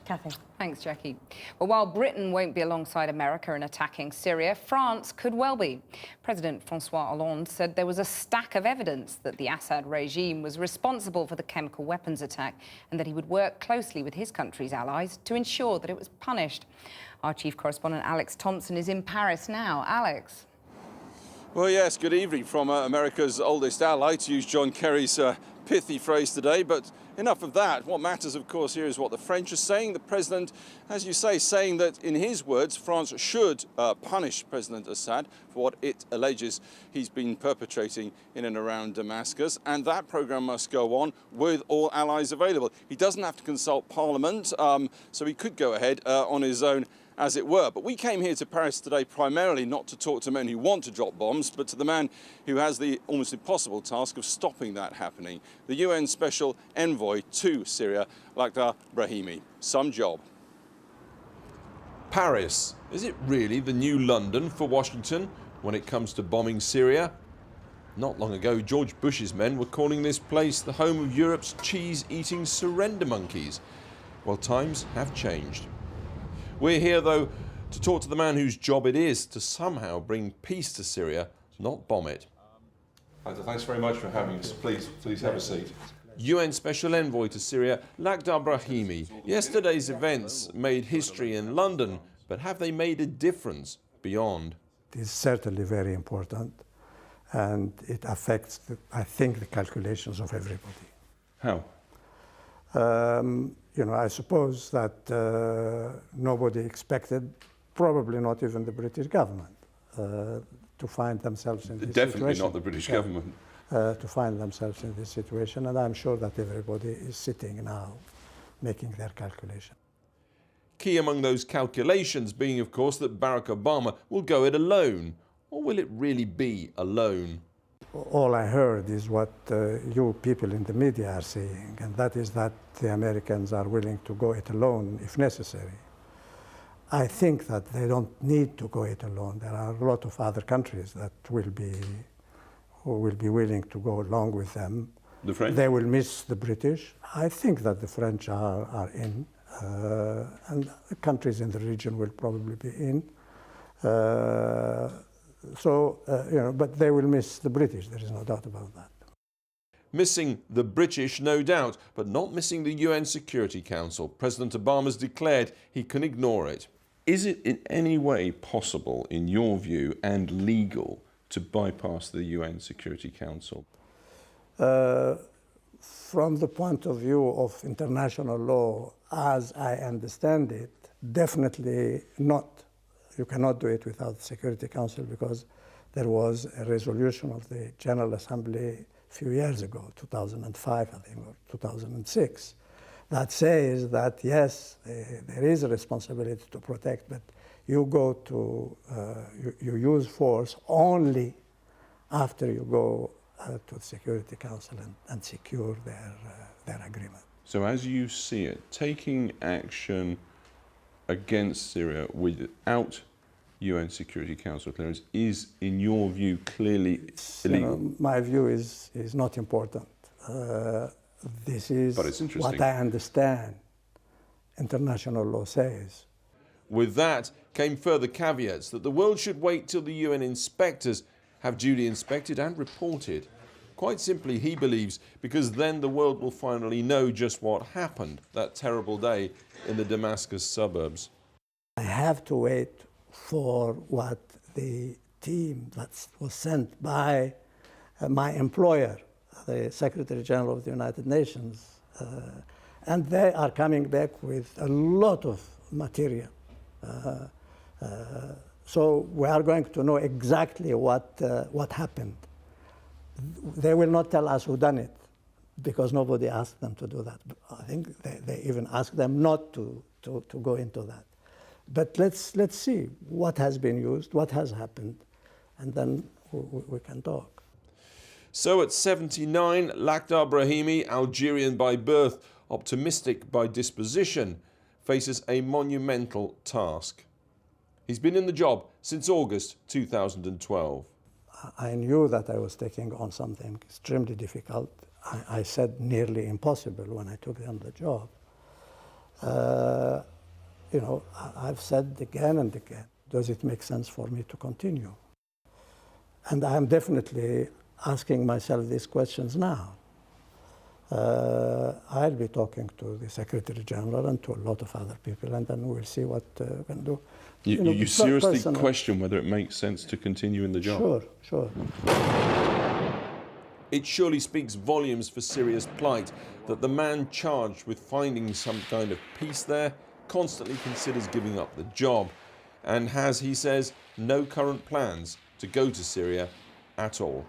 Cathy. Thanks, Jackie. Well, while Britain won't be alongside America in attacking Syria, France could well be. President François Hollande said there was a stack of evidence that the Assad regime was responsible for the chemical weapons attack and that he would work closely with his country's allies to ensure that it was punished. Our chief correspondent, Alex Thomson, is in Paris now. Alex. Well, yes, good evening from America's oldest ally, to use John Kerry's pithy phrase today. But enough of that. What matters, of course, here is what the French are saying. The president, as you say, saying that, in his words, France should punish President Assad for what it alleges he's been perpetrating in and around Damascus. And that programme must go on with all allies available. He doesn't have to consult Parliament, so he could go ahead on his own, as it were. But we came here to Paris today primarily not to talk to men who want to drop bombs, but to the man who has the almost impossible task of stopping that happening, the UN Special Envoy to Syria, Lakhdar Brahimi. Some job. Paris. Is it really the new London for Washington when it comes to bombing Syria? Not long ago, George Bush's men were calling this place the home of Europe's cheese-eating surrender monkeys. Well, times have changed. We're here, though, to talk to the man whose job it is to somehow bring peace to Syria, not bomb it. Thanks very much for having us. Please have a seat. UN Special Envoy to Syria, Lakhdar Brahimi. Yesterday's events made history in London, but have they made a difference beyond? It is certainly very important, and it affects, I think, the calculations of everybody. How? You know, I suppose that nobody expected, probably not even the British government, to find themselves in this situation. Definitely not the British government. To find themselves in this situation, and I'm sure that everybody is sitting now making their calculation. Key among those calculations being, of course, that Barack Obama will go it alone. Or will it really be alone? All I heard is what you people in the media are saying, and that is that the Americans are willing to go it alone if necessary. I think that they don't need to go it alone. There are a lot of other countries that will be willing to go along with them. The French? They will miss the British. I think that the French are in, and the countries in the region will probably be in. You know, but they will miss the British, there is no doubt about that. Missing the British, no doubt, but not missing the UN Security Council. President Obama's declared he can ignore it. Is it in any way possible, in your view, and legal, to bypass the UN Security Council? From the point of view of international law, as I understand it, definitely not. You cannot do it without the Security Council, because there was a resolution of the General Assembly a few years ago, 2005, I think, or 2006, that says that, yes, there is a responsibility to protect, but you go to, you use force only after you go to the Security Council and secure their agreement. So as you see it, taking action against Syria without UN Security Council clearance is, in your view, clearly illegal? You know, my view is not important. This is what I understand international law says. With that came further caveats that the world should wait till the UN inspectors have duly inspected and reported. Quite simply, he believes, because then the world will finally know just what happened that terrible day in the Damascus suburbs. I have to wait for what the team that was sent by my employer, the Secretary General of the United Nations, and they are coming back with a lot of material. So we are going to know exactly what happened. They will not tell us who done it, because nobody asked them to do that. I think they even asked them not to go into that. But let's see what has been used, what has happened, and then we can talk. So at 79, Lakhdar Brahimi, Algerian by birth, optimistic by disposition, faces a monumental task. He's been in the job since August 2012. I knew that I was taking on something extremely difficult. I said nearly impossible when I took on the job. You know, I've said again and again, does it make sense for me to continue? And I'm definitely asking myself these questions now. I'll be talking to the Secretary General and to a lot of other people, and then we'll see what we can do. You seriously personally, question whether it makes sense to continue in the job? Sure, sure. It surely speaks volumes for Syria's plight that the man charged with finding some kind of peace there constantly considers giving up the job and has, he says, no current plans to go to Syria at all.